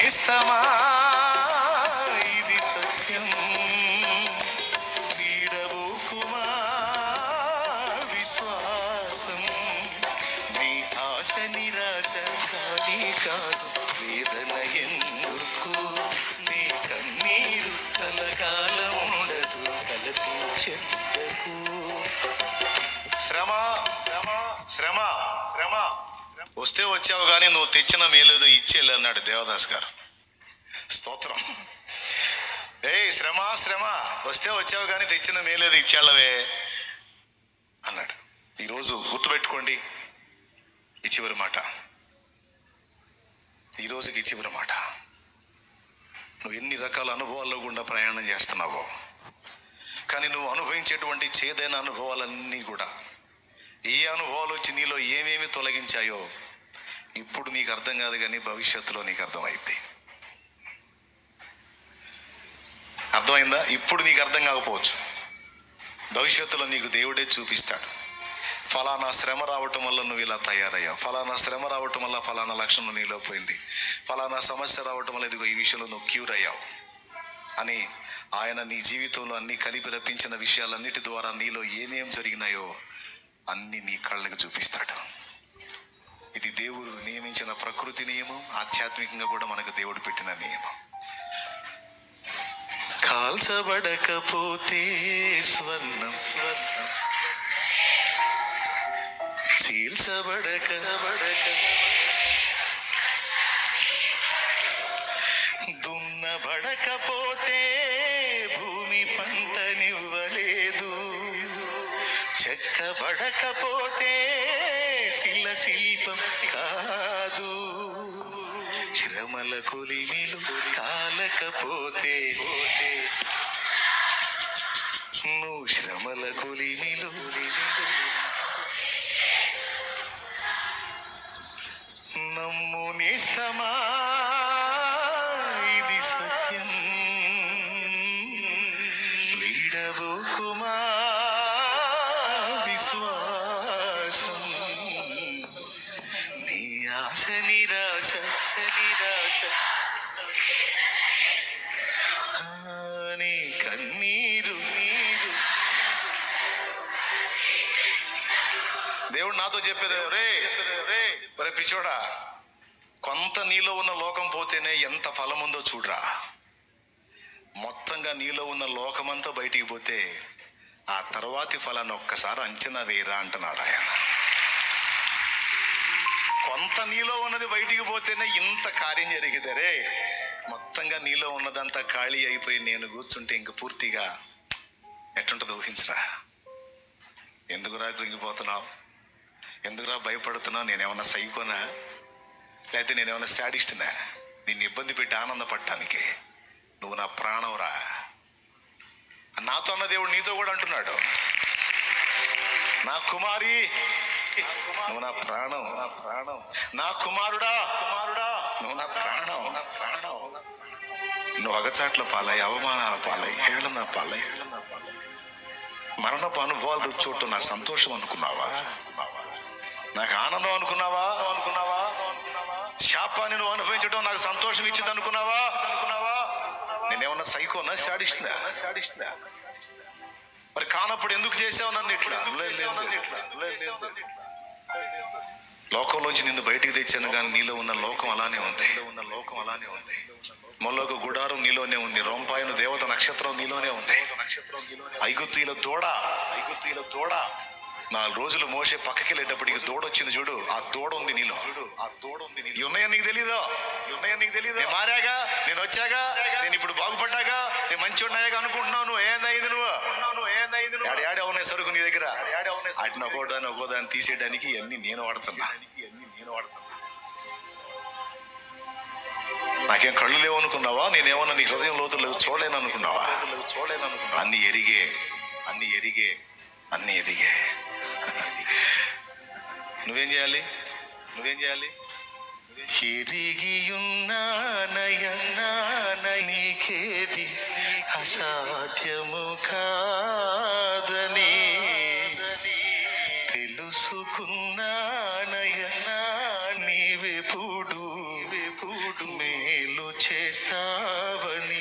నేస్తమా ఇది సత్యం, వీడబోకుమా విశ్వాసం. నీ ఆశ నిరాశ కానీ కాదు, వేదన ఎందుకు, నీ కన్నీరు కలకాలం ఉండదు, కలపించెందుకు. శ్రమ శ్రమ శ్రమ వస్తే వచ్చావు కానీ నువ్వు తెచ్చిన మేలేదో ఇచ్చేళ్ళు అన్నాడు దేవదాస్ గారు. స్తోత్రం. శ్రమ శ్రమ వస్తే వచ్చావు కానీ తెచ్చిన మేలేదో ఇచ్చేళ్ళవే అన్నాడు. ఈరోజు గుర్తుపెట్టుకోండి, ఈ చివరి మాట, ఈ రోజుకి ఈ చివరి మాట. నువ్వు ఎన్ని రకాల అనుభవాల్లో గుండా ప్రయాణం చేస్తున్నావో, కానీ నువ్వు అనుభవించేటువంటి చేదైన అనుభవాలన్నీ కూడా, ఏ అనుభవాలు వచ్చి నీలో ఏమేమి తొలగించాయో ఇప్పుడు నీకు అర్థం కాదు, కానీ భవిష్యత్తులో నీకు అర్థమైంది. అర్థమైందా? ఇప్పుడు నీకు అర్థం కాకపోవచ్చు, భవిష్యత్తులో నీకు దేవుడే చూపిస్తాడు. ఫలానా శ్రమ రావటం వల్ల నువ్వు ఇలా తయారయ్యావు, ఫలానా శ్రమ రావటం వల్ల ఫలానా లక్షణం నీలో పోయింది, ఫలానా సమస్య రావటం వల్ల ఇదిగో ఈ విషయంలో నువ్వు క్యూర్ అయ్యావు అని ఆయన నీ జీవితంలో అన్ని కలిపి రప్పించిన విషయాలన్నిటి ద్వారా నీలో ఏమేం జరిగినాయో అన్ని నీ కళ్ళకు చూపిస్తాడు. ఇది దేవుడు నియమించిన ప్రకృతి నియమం, ఆధ్యాత్మికంగా కూడా మనకు దేవుడు పెట్టిన నియమం. కాల్చబడకపోతే స్వర్ణం, చీల్చబడక దున్నబడకపోతే భూమి పంటనివ్వలేదు, చెక్కబడకపోతే శిల్పం కాదు, శ్రమల కొలిమిలు కాలకపోతే నువ్వు శ్రమల కొలిమిలు నమ్ము నేస్తమా ఇది సత్యం, వీడబోకుమా విశ్వాసం. నీ ఆశ నిరాశ నీ కన్నీరు దేవుడు నాతో చెప్పేది, రే పిచ్చోడా, కొంత నీలో ఉన్న లోకం పోతేనే ఎంత ఫలం ఉందో చూడరా, మొత్తంగా నీలో ఉన్న లోకమంతా బయటికి పోతే ఆ తర్వాతి ఫలాన్ని ఒక్కసారి అంచనా వేయరా అంటున్నాడు ఆయన. కొంత నీలో ఉన్నది బయటికి పోతేనే ఇంత కార్యం జరిగితే, మొత్తంగా నీలో ఉన్నదంతా ఖాళీ అయిపోయి నేను కూర్చుంటే ఇంక పూర్తిగా ఎట్టుంటది ఊహించరా. ఎందుకురా కృంగిపోతున్నావు, ఎందుకురా భయపడుతున్నావు? నేనేమన్నా సైకోనా, లేకపోతే నేనేమన్నా శాడిస్ట్నా నిన్ను ఇబ్బంది పెట్టి ఆనందపడటానికి? నువ్వు నా ప్రాణంరా. నాతో అన్న దేవుడు నీతో కూడా అంటున్నాడు, నా కుమారి నువ్వు నా ప్రాణం, నా కుమారుడా నువ్వు నా ప్రాణం. నువ్వు అగచాట్ల పాలై, అవమానాల పాలై, హేళన పాలై, మరణపు అనుభవాలు రుచోటు నాకు సంతోషం అనుకున్నావా? నాకు ఆనందం అనుకున్నావా? శాపాన్ని నువ్వు అనుభవించడం నాకు సంతోషం ఇచ్చింది అనుకున్నావా? నేనేమన్నా సైకోనా, శాడిస్ట్నా? మరి కానప్పుడు ఎందుకు చేసావు నన్ను ఇట్లా? లోకంలోంచి నిన్ను బయటికి తెచ్చాను, కానీ నీలో ఉన్న లోకం అలానే ఉంది. మొల్లోక గుడారం నీలోనే ఉంది, రొంపాయను దేవత నక్షత్రం నీలోనే ఉంది, ఐగుప్తీయుల దూడ 4 రోజులు మోసే పక్కకి వెళ్ళేటప్పటికి దూడ వచ్చింది చూడు, ఆ దూడ ఉంది నీలో. ఇవి ఉన్నాయని నీకు తెలీదు. నేను మారాగా, నేను వచ్చాగా, నేను ఇప్పుడు బాగుపడ్డాగా, నేను మంచి ఉన్నాయాగా అనుకుంటున్నావు. నువ్వు ఏందైంది? నువ్వు ఏడే ఉన్నాయి సరుకు నీ దగ్గర, వాటిని ఒక్కోదాన్ని తీసేయడానికి అన్ని నేను వాడుతున్నా. నాకేం కళ్ళు లేవు అనుకున్నావా? నేనేమన్నా నీ హృదయం లోతులు చూడలేను అనుకున్నావా? అన్ని ఎరిగే నువ్వేం చేయాలి? నీకేది అసాధ్యము కాదని తెలుసుకున్నానయ్యా, నీవెప్పుడు మేలు చేస్తావని